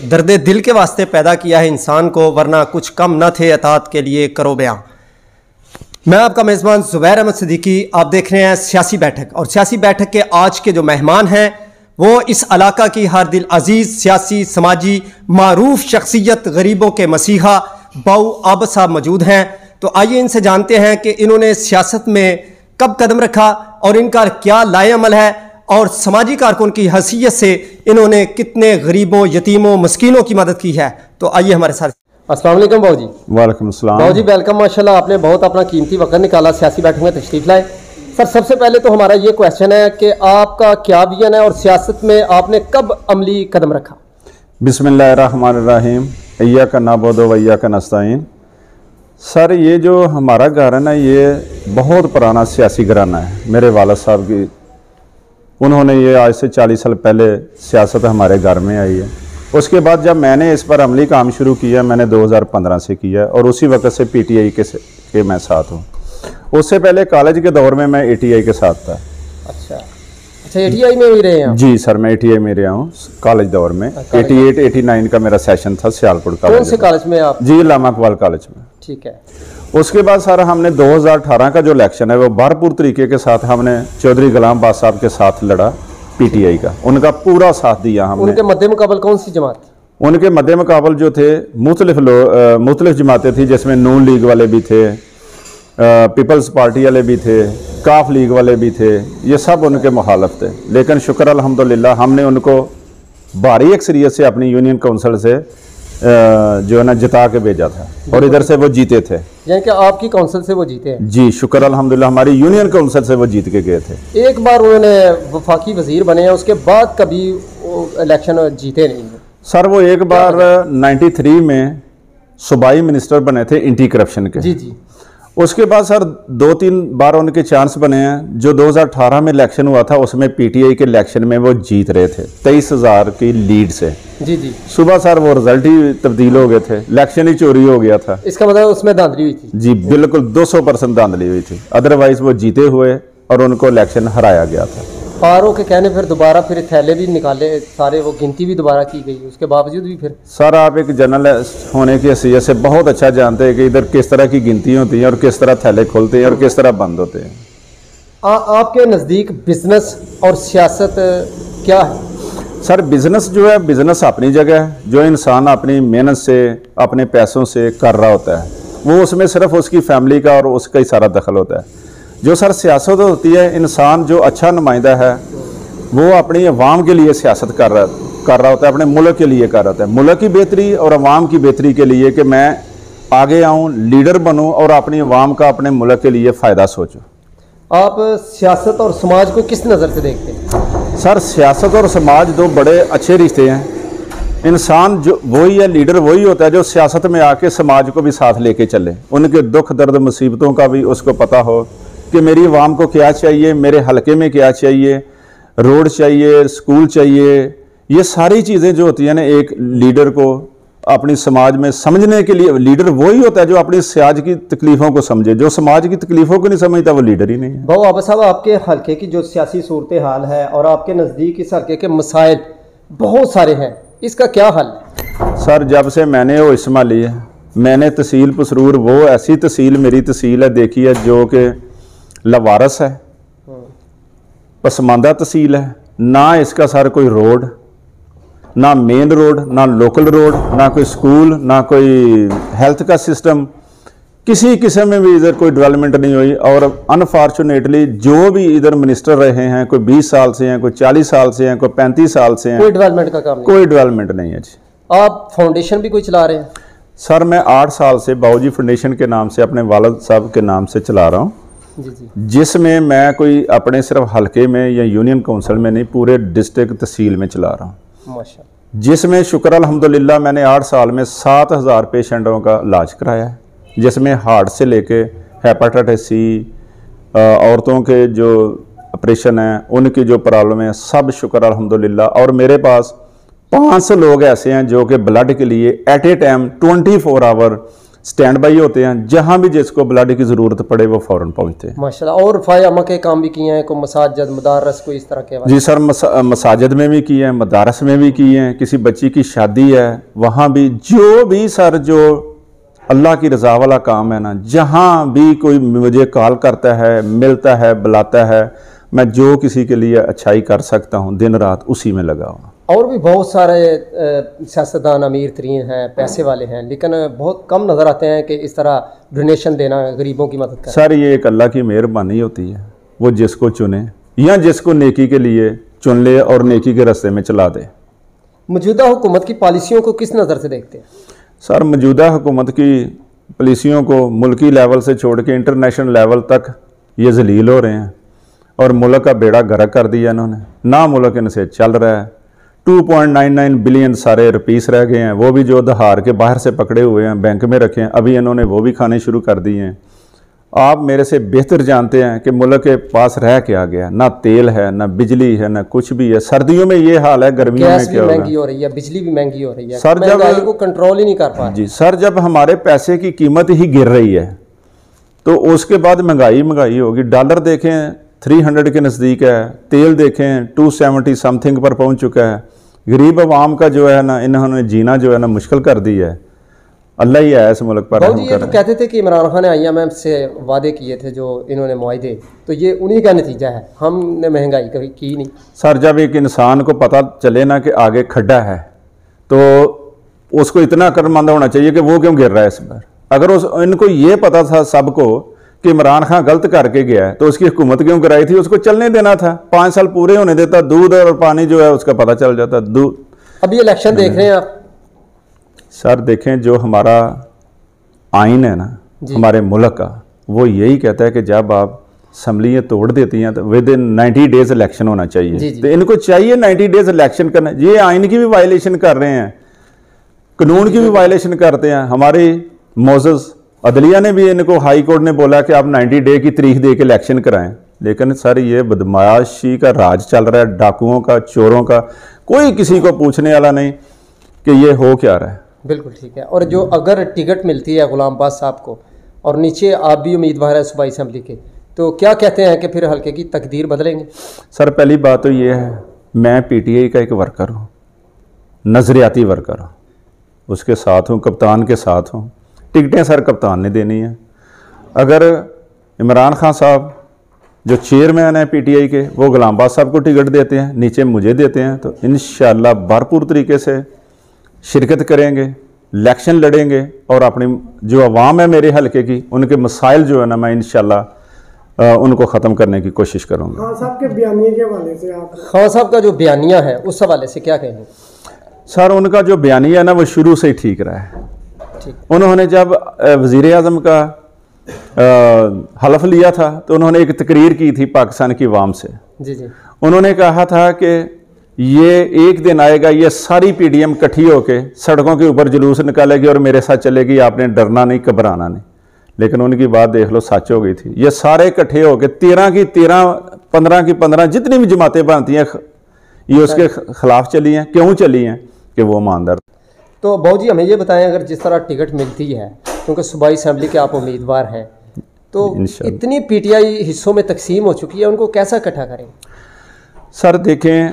दर्द दिल के वास्ते पैदा किया है इंसान को, वरना कुछ कम न थे अतात के लिए करो बयां। मैं आपका मेज़बान ज़ुबैर अहमद सिद्दीकी, आप देख रहे हैं सियासी बैठक। और सियासी बैठक के आज के जो मेहमान हैं वो इस इलाका की हर दिल अजीज़ सियासी समाजी मारूफ शख्सियत, गरीबों के मसीहा बाऊ आबद साहब मौजूद हैं। तो आइए इनसे जानते हैं कि इन्होंने सियासत में कब कदम रखा और इनका क्या लाए अमल है और समाजी कारकुन की हैसियत से इन्होंने कितने गरीबों, यतीमों, मस्कीनों की मदद की है। तो आइए हमारे साथ। अस्सलाम वालेकुम बाऊ जी। वालेकुम सलाम बाऊ जी, वेलकम। माशाल्लाह आपने बहुत अपना कीमती वक्त निकाला, सियासी बैठक में तशरीफ लाए। सर, सबसे पहले तो हमारा ये क्वेश्चन है कि आपका क्या विजन है और सियासत में आपने कब अमली कदम रखा? बिस्मिल्लाहिर्रहमानिर्रहीम, इय्याका नअबुदु व इय्याका नस्तईन। सर, ये जो हमारा घर है ना, ये बहुत पुराना सियासी घराना है। मेरे वालिद साहब की, उन्होंने ये आज से 40 साल पहले सियासत हमारे घर में आई है। उसके बाद जब मैंने इस पर अमली काम शुरू किया, मैंने 2015 से किया और उसी वक्त से PTI के मैं साथ हूँ। उससे पहले कॉलेज के दौर में मैं ATI के साथ था। अच्छा, ATI में भी रहे हैं? जी सर, मैं ATI में रहा हूँ कॉलेज दौर में। 88-89 का मेरा सेशन था सियालपुर कॉलेज। कौन से कॉलेज में आप? जी, अल्लामा इकबाल कॉलेज में। ठीक है। उसके बाद सर हमने 2018 का जो इलेक्शन है वो भरपूर तरीके के साथ हमने चौधरी गुलाम आबाद साहब के साथ लड़ा, PTI का। उनका पूरा साथ दिया हमने। उनके मद्दे मुकाबल कौन सी जमात थी? उनके मद्दे मुकाबल जो थे मुख्तलिफ जमातें थी, जिसमें नून लीग वाले भी थे, पीपल्स पार्टी वाले भी थे, काफ लीग वाले भी थे। ये सब उनके मुखालफ थे। लेकिन शुक्र अल्हम्दुलिल्लाह हमने उनको भारी अक्सरियत से अपनी यूनियन काउंसिल से जो है ना जिता के भेजा था और इधर से वो जीते थे। यानी कि आपकी काउंसिल से वो जीते हैं? जी, शुक्र अल्हम्दुलिल्लाह हमारी यूनियन काउंसिल से वो जीत के गए थे। एक बार उन्होंने वफाकी वजीर बने हैं, उसके बाद कभी इलेक्शन जीते नहीं हैं? सर, वो एक बार 93 में सूबाई मिनिस्टर बने थे एंटी करप्शन के। जी जी। उसके बाद सर 2-3 बार उनके चांस बने हैं। जो 2018 में इलेक्शन हुआ था उसमें PTI के इलेक्शन में वो जीत रहे थे 23,000 की लीड से। जी जी। सुबह सर वो रिजल्ट ही तब्दील हो गए थे, इलेक्शन ही चोरी हो गया था। इसका मतलब उसमें धांधली हुई थी? जी बिल्कुल 200% धांधली हुई थी। अदरवाइज वो जीते हुए और उनको इलेक्शन हराया गया था। पारों के कहने फिर दोबारा फिर थैले भी निकाले सारे, वो गिनती भी दोबारा की गई, उसके बावजूद भी फिर? सर, आप एक जर्नलिस्ट होने की हैसियत से बहुत अच्छा जानते हैं कि इधर किस तरह की गिनती होती है और किस तरह थैले खुलते हैं और किस तरह बंद होते हैं। आपके नज़दीक बिजनेस और सियासत क्या है? सर, बिजनेस जो है, बिजनेस अपनी जगह है। जो इंसान अपनी मेहनत से, अपने पैसों से कर रहा होता है, वो उसमें सिर्फ उसकी फैमिली का और उसका ही सारा दखल होता है। जो सर सियासत होती है, इंसान जो अच्छा नुमाइंदा है वो अपनी अवाम के लिए सियासत कर रहा होता है, अपने मुल्क के लिए कर रहा होता है, मुल्क की बेहतरी और अवाम की बेहतरी के लिए कि मैं आगे आऊँ, लीडर बनूँ और अपनी अवाम का, अपने मुल्क के लिए फ़ायदा सोचूँ। आप सियासत और समाज को किस नज़र से देखते हैं? सर, सियासत और समाज दो बड़े अच्छे रिश्ते हैं। इंसान जो वही है, लीडर वही होता है जो सियासत में आके समाज को भी साथ लेके चले, उनके दुख दर्द मुसीबतों का भी उसको पता हो कि मेरी आवाम को क्या चाहिए, मेरे हलके में क्या चाहिए, रोड चाहिए, स्कूल चाहिए। ये सारी चीज़ें जो होती हैं ना, एक लीडर को अपनी समाज में समझने के लिए, लीडर वही होता है जो अपनी समाज की तकलीफ़ों को समझे। जो समाज की तकलीफ़ों को नहीं समझता वो लीडर ही नहीं है। बाऊ आबद साहब, आपके हलके की जो सियासी सूरत हाल है और आपके नज़दीक इस हलके के मसाइल बहुत सारे हैं, इसका क्या हल है? सर, जब से मैंने वो इस्मा ली है, मैंने तहसील पसरूर, वो ऐसी तहसील मेरी तहसील है देखी है जो कि लवारस है, पसमानदा तहसील है। ना इसका सर कोई रोड, ना मेन रोड, ना लोकल रोड, ना कोई स्कूल, ना कोई हेल्थ का सिस्टम, किसी किस्म में भी इधर कोई डेवलपमेंट नहीं हुई। और अनफॉर्चुनेटली जो भी इधर मिनिस्टर रहे हैं, कोई 20 साल से हैं, कोई 40 साल से हैं, कोई 35 साल से हैं, कोई डेवलपमेंट का काम नहीं, कोई डेवलपमेंट नहीं है जी। आप फाउंडेशन भी कोई चला रहे हैं? सर, मैं 8 साल से बाऊजी फाउंडेशन के नाम से, अपने वालिद साहब के नाम से चला रहा हूँ। जी जी। जिसमें मैं कोई अपने सिर्फ हलके में या यूनियन काउंसिल में नहीं, पूरे डिस्ट्रिक्ट तहसील में चला रहा हूँ। माशाअल्लाह। जिसमें शुक्र अल्हम्दुलिल्लाह मैंने 8 साल में 7,000 पेशेंटों का इलाज कराया है, जिसमें हार्ट से लेके हेपेटाइटिस C, औरतों के जो ऑपरेशन हैं, उनकी जो प्रॉब्लम है, सब शुक्र अल्हम्दुलिल्लाह। और मेरे पास 500 लोग ऐसे हैं जो कि ब्लड के लिए at a time 24 hour stand by होते हैं, जहाँ भी जिसको ब्लड की ज़रूरत पड़े वो फ़ौरन पहुँचते हैं। माशाल्लाह। और रफ़ाए अम्मा के काम भी किए हैं, कोई मसाजिद, मदारस, कोई इस तरह के? जी सर, मसाजिद में भी किए हैं, मदारस में भी किए हैं, किसी बच्ची की शादी है वहाँ भी, जो भी सर जो अल्लाह की रज़ा वाला काम है ना, जहाँ भी कोई मुझे कॉल करता है, मिलता है, बुलाता है, मैं जो किसी के लिए अच्छाई कर सकता हूँ दिन रात उसी में लगा हुआ। और भी बहुत सारे सियासतदान अमीर तरीन हैं, पैसे वाले हैं, लेकिन बहुत कम नज़र आते हैं कि इस तरह डोनेशन देना, गरीबों की मदद करना। सर ये एक अल्लाह की मेहरबानी होती है, वो जिसको चुने या जिसको नेकी के लिए चुन ले और नेकी के रास्ते में चला दे। मौजूदा हुकूमत की पॉलिसियों को किस नज़र से देखते हैं? सर मौजूदा हुकूमत की पॉलिसियों को मुल्की लेवल से छोड़ के इंटरनेशनल लेवल तक ये जलील हो रहे हैं और मुल्क का बेड़ा गर्क कर दिया इन्होंने। ना मुल्क इनसे चल रहा है। 2.99 बिलियन सारे रुपीस रह गए हैं, वो भी जो उधार के बाहर से पकड़े हुए हैं बैंक में रखे हैं, अभी इन्होंने वो भी खाने शुरू कर दिए हैं। आप मेरे से बेहतर जानते हैं कि मुल्क के पास रह क्या गया, ना तेल है, ना बिजली है, ना कुछ भी है। सर्दियों में ये हाल है, गर्मियों में क्या होगा? महंगी हो रही है, बिजली भी महंगी हो रही है सर, जब को कंट्रोल ही नहीं कर पा रहे। जी सर, जब हमारे पैसे की कीमत ही गिर रही है तो उसके बाद महंगाई होगी। डॉलर देखें 300 के नज़दीक है, तेल देखें 270 समथिंग पर पहुंच चुका है। गरीब आवाम का जो है ना, इन्होंने जीना जो है ना मुश्किल कर दिया है। अल्लाह ही है इस मुल्क पर। ये तो कहते थे कि इमरान खान ने IMF से वादे किए थे जो इन्होंने मुआहदे, तो ये उन्हीं का नतीजा है, हमने महंगाई कभी की नहीं। सर जब एक इंसान को पता चले ना कि आगे खड्डा है तो उसको इतना अक्लमंद होना चाहिए कि वो क्यों गिर रहा है इस पर। अगर इनको ये पता था सबको कि इमरान खान गलत करके गया है तो उसकी हुकूमत क्यों कराई थी? उसको चलने देना था, 5 साल पूरे होने देता, दूध और पानी जो है उसका पता चल जाता। अभी इलेक्शन देख रहे हैं आप? सर देखें, जो हमारा आइन है ना हमारे मुल्क का, वो यही कहता है कि जब आप असम्बलियाँ तोड़ देती हैं तो विद इन 90 डेज इलेक्शन होना चाहिए। तो इनको चाहिए 90 डेज इलेक्शन करना। ये आइन की भी वायलेशन कर रहे हैं, कानून की भी वायलेशन करते हैं। हमारी मोज़स अदलिया ने भी इनको, हाई कोर्ट ने बोला कि आप 90 डे की तारीख दे के इलेक्शन कराएं, लेकिन सर ये बदमाशी का राज चल रहा है, डाकुओं का, चोरों का, कोई किसी को पूछने वाला नहीं कि ये हो क्या रहा है। बिल्कुल ठीक है। और जो अगर टिकट मिलती है गुलाम अब्बास साहब को और नीचे आप भी उम्मीदवार है सूबाई असम्बली के, तो क्या कहते हैं कि फिर हल्के की तकदीर बदलेंगे? सर पहली बात तो ये है, मैं PTI का एक वर्कर हूँ, नज़रियाती वर्कर हूँ, उसके साथ हूँ, कप्तान के साथ हूँ। टिकटें सर कप्तान ने देनी है। अगर इमरान खान साहब जो चेयरमैन है PTI के, वो गुलाम अब्बास साहब को टिकट देते हैं, नीचे मुझे देते हैं, तो इंशाअल्लाह भरपूर तरीके से शिरकत करेंगे, इलेक्शन लड़ेंगे और अपनी जो अवाम है मेरे हलके की, उनके मसाइल जो है ना, मैं इंशाअल्लाह उनको ख़त्म करने की कोशिश करूँगा। खान साहब के बयानिए के हवाले से आप, खान साहब का जो बयानिया है उस हवाले से क्या कहेंगे? सर उनका जो बयानिया है ना वो शुरू से ही ठीक रहा है। उन्होंने जब वज़ीर आज़म का हलफ लिया था तो उन्होंने एक तकरीर की थी पाकिस्तान की अवाम से। जी। उन्होंने कहा था कि ये एक दिन आएगा, ये सारी PDM इकट्ठी होके सड़कों के ऊपर जुलूस निकालेगी और मेरे साथ चलेगी, आपने डरना नहीं, घबराना नहीं। लेकिन उनकी बात देख लो, सच हो गई थी। ये सारे इकट्ठे होके 13 की 13, 15 की 15, जितनी भी जमातें बनती हैं ये उसके खिलाफ चली हैं। क्यों चली हैं? कि वो ईमानदार। तो बाबू जी हमें ये बताएं, अगर जिस तरह टिकट मिलती है, क्योंकि सूबाई असम्बली के आप उम्मीदवार हैं, तो इतनी PTI हिस्सों में तकसीम हो चुकी है, उनको कैसा इकट्ठा करें? सर देखें,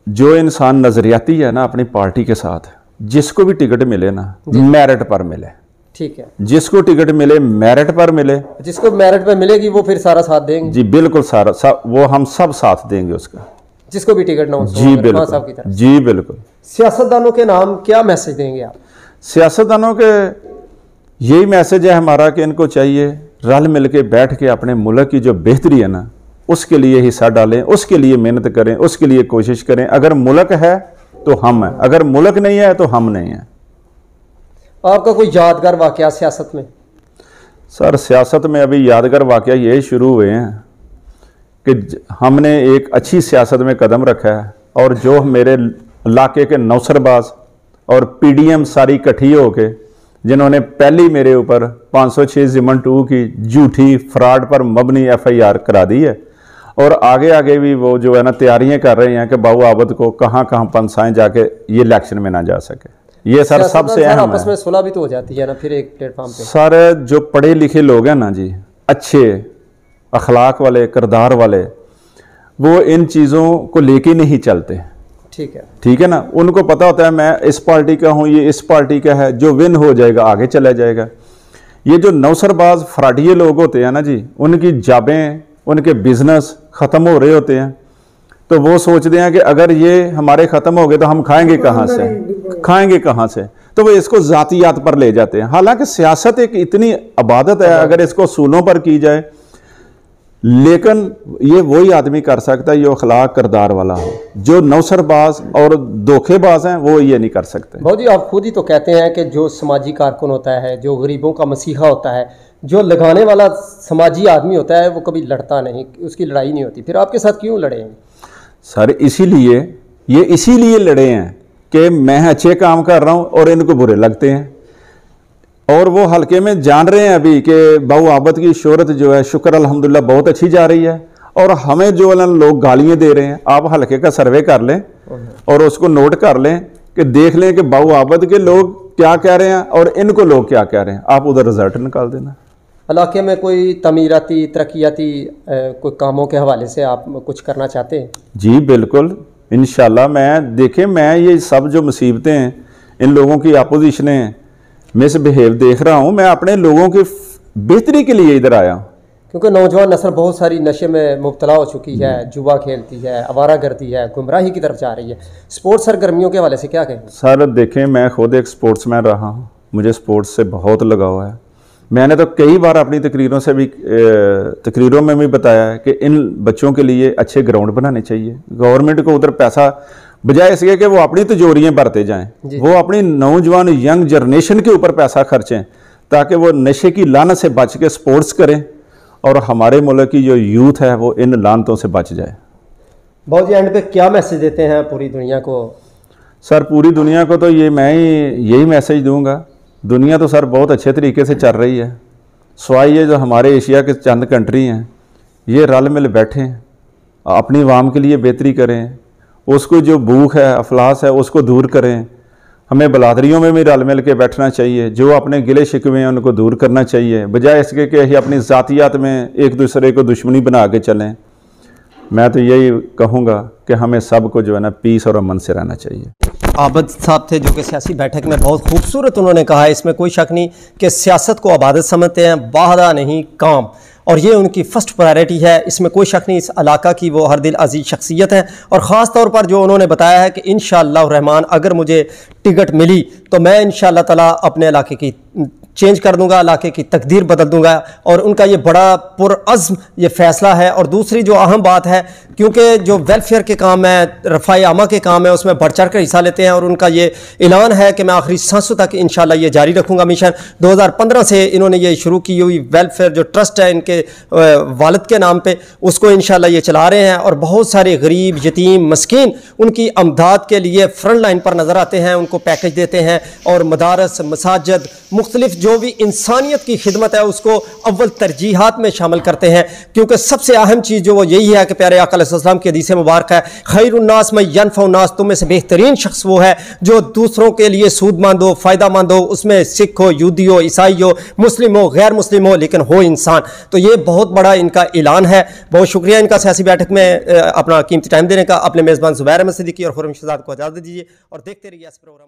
जो इंसान नज़रियाती है ना अपनी पार्टी के साथ, जिसको भी टिकट मिले ना मेरिट पर मिले। ठीक है। जिसको टिकट मिले मेरिट पर मिले, जिसको मेरिट पर मिलेगी वो फिर सारा साथ देंगे। जी बिल्कुल, सारा वो हम सब साथ देंगे उसका, जिसको भी टिकट ना हो। जी बिल्कुल, जी बिल्कुल। सियासतदानों के नाम क्या मैसेज देंगे आप? सियासतदानों के यही मैसेज है हमारा कि इनको चाहिए रल मिल के बैठ के अपने मुल्क की जो बेहतरी है ना उसके लिए हिस्सा डालें, उसके लिए मेहनत करें, उसके लिए कोशिश करें। अगर मुल्क है तो हम हैं, अगर मुल्क नहीं है तो हम नहीं हैं। आपका कोई यादगार वाकया सियासत में? सर सियासत में अभी यादगार वाकया ये शुरू हुए हैं कि हमने एक अच्छी सियासत में कदम रखा है और जो मेरे इलाके के नौसरबाज और PDM सारी इकट्ठी होके जिन्होंने पहली मेरे ऊपर 506 ज़िमन 2 की झूठी फ्रॉड पर मबनी FIR करा दी है और आगे भी वो जो है ना तैयारियां कर रहे हैं कि बाबू आबद को कहाँ फंसाएं जाके ये इलेक्शन में ना जा सके। ये सर सबसे अहम आपस है। में सुलह भी तो हो जाती है ना फिर एक प्लेटफॉर्म पे। सर जो पढ़े लिखे लोग हैं ना जी, अच्छे अखलाक वाले, किरदार वाले, वो इन चीज़ों को लेके नहीं चलते। ठीक है ना, उनको पता होता है मैं इस पार्टी का हूँ, ये इस पार्टी का है, जो विन हो जाएगा आगे चला जाएगा। ये जो नौसरबाज फराडिये लोग होते हैं ना जी, उनकी जाबें, उनके बिजनेस ख़त्म हो रहे होते हैं, तो वो सोचते हैं कि अगर ये हमारे ख़त्म हो गए तो हम खाएंगे कहाँ से, तो वो इसको ज़ातियात पर ले जाते हैं। हालांकि सियासत एक इतनी इबादत है, अगर इसको असूलों पर की जाए, लेकिन ये वही आदमी कर सकता है जो अखलाक किरदार वाला हो। जो नौसरबाज और धोखेबाज हैं वो ये नहीं कर सकते। बहुत जी, आप खुद ही तो कहते हैं कि जो समाजी कारकुन होता है, जो गरीबों का मसीहा होता है, जो लगाने वाला समाजी आदमी होता है, वो कभी लड़ता नहीं, उसकी लड़ाई नहीं होती। फिर आपके साथ क्यों लड़े हैं? सर इसीलिए लड़े हैं कि मैं अच्छे काम कर रहा हूँ और इनको बुरे लगते हैं, और वो हल्के में जान रहे हैं अभी कि बाऊ आबद की शोहरत जो है शुक्र अल्हम्दुलिल्लाह बहुत अच्छी जा रही है, और हमें जो लोग गालियाँ दे रहे हैं, आप हल्के का सर्वे कर लें और उसको नोट कर लें कि देख लें कि बाऊ आबद के लोग क्या कह रहे हैं और इनको लोग क्या कह रहे हैं, आप उधर रिजल्ट निकाल देना। इलाके में कोई तमीराती तरक्याती कोई कामों के हवाले से आप कुछ करना चाहते हैं? जी बिल्कुल, इंशाल्लाह। मैं ये सब जो मुसीबतें हैं, इन लोगों की अपोजिशनें, मिसबिहेव देख रहा हूँ, मैं अपने लोगों की बेहतरी के लिए इधर आया हूँ। क्योंकि नौजवान नस्ल बहुत सारी नशे में मुब्तला हो चुकी है, जुआ खेलती है, आवारागर्दी है, गुमराही की तरफ जा रही है। स्पोर्ट्स सरगर्मियों के हवाले से क्या कहें? सर देखें, मैं खुद एक स्पोर्ट्समैन रहा हूँ, मुझे स्पोर्ट्स से बहुत लगाव है। मैंने तो कई बार अपनी तकरीरों में भी बताया है कि इन बच्चों के लिए अच्छे ग्राउंड बनाने चाहिए। गवर्नमेंट को उधर पैसा, बजाय इसके कि वो अपनी तिजोरियाँ भरते जाएं, वो अपनी नौजवान यंग जनरेशन के ऊपर पैसा खर्चें, ताकि वो नशे की लानत से बच के स्पोर्ट्स करें और हमारे मुल्क की जो यूथ है वो इन लानतों से बच जाए। बहुत जी, एंड पे क्या मैसेज देते हैं पूरी दुनिया को? सर पूरी दुनिया को तो यही मैसेज दूंगा। दुनिया तो सर बहुत अच्छे तरीके से चल रही है, स्वाई ये जो हमारे एशिया के चंद कंट्री हैं, ये रल मिल बैठें, अपनी आवाम के लिए बेहतरी करें, उसको जो भूख है, अफलास है, उसको दूर करें। हमें बलादरियों में भी रल मिल के बैठना चाहिए, जो अपने गिले शिकवे हैं उनको दूर करना चाहिए, बजाय इसके कि अपनी ज़ातियात में एक दूसरे को दुश्मनी बना के चलें। मैं तो यही कहूँगा कि हमें सबको जो है ना पीस और अमन से रहना चाहिए। आबद साहब थे जो कि सियासी बैठक में बहुत खूबसूरत उन्होंने कहा, इसमें कोई शक नहीं कि सियासत को आबादत समझते हैं, वाहदा नहीं काम, और ये उनकी फ़र्स्ट प्रायोरिटी है। इसमें कोई शक नहीं, इस इलाका की वो हर दिल अजीज़ शख्सियत है। और ख़ास तौर पर जो उन्होंने बताया है कि इंशाअल्लाह रहमान अगर मुझे टिकट मिली तो मैं इंशाअल्लाह ताला अपने इलाके की चेंज कर दूंगा, इलाके की तकदीर बदल दूंगा, और उनका ये बड़ा पुरअज़्म ये फ़ैसला है। और दूसरी जो अहम बात है, क्योंकि जो वेलफेयर के काम है, रफ़ाई आमा के काम है, उसमें बढ़ चढ़ कर हिस्सा लेते हैं, और उनका ये ऐलान है कि मैं आखिरी सांसों तक इंशाअल्लाह ये जारी रखूँगा मिशन। 2015 से इन्होंने ये शुरू की हुई वेलफेयर जो ट्रस्ट है इनके वालिद के नाम पे, उसको इंशाअल्लाह ये चला रहे हैं, और बहुत सारे गरीब, यतीम, मस्कीन उनकी अमदाद के लिए फ्रंट लाइन पर नज़र आते हैं, उनको पैकेज देते हैं, और मदारस, मसाजिद, मुख्तलिफ जो भी इंसानियत की खिदमत है उसको अव्वल तरजीहात में शामिल करते हैं। क्योंकि सबसे अहम चीज़ जो वो यही है कि प्यारे आका अलैहिस्सलाम की हदीस मुबारक है, खैरुन्नास में यनफ़उन्नास, तुम में से बेहतरीन शख्स वो है जो दूसरों के लिए सूदमंद हो, फ़ायदामंद हो, उसमें सिख हो, यहूदी हो, ईसाई हो, मुस्लिम हो, गैर मुस्लिम हो, लेकिन हो इंसान। तो ये बहुत बड़ा इनका ऐलान है। बहुत शुक्रिया इनका सियासी बैठक में अपना कीमती टाइम देने का। अपने मेज़बान ज़ुबैर अहमद सिद्दीकी और खुर्रम शहज़ाद को इजाज़त दीजिए और देखते रहिए इस प्रोग्राम।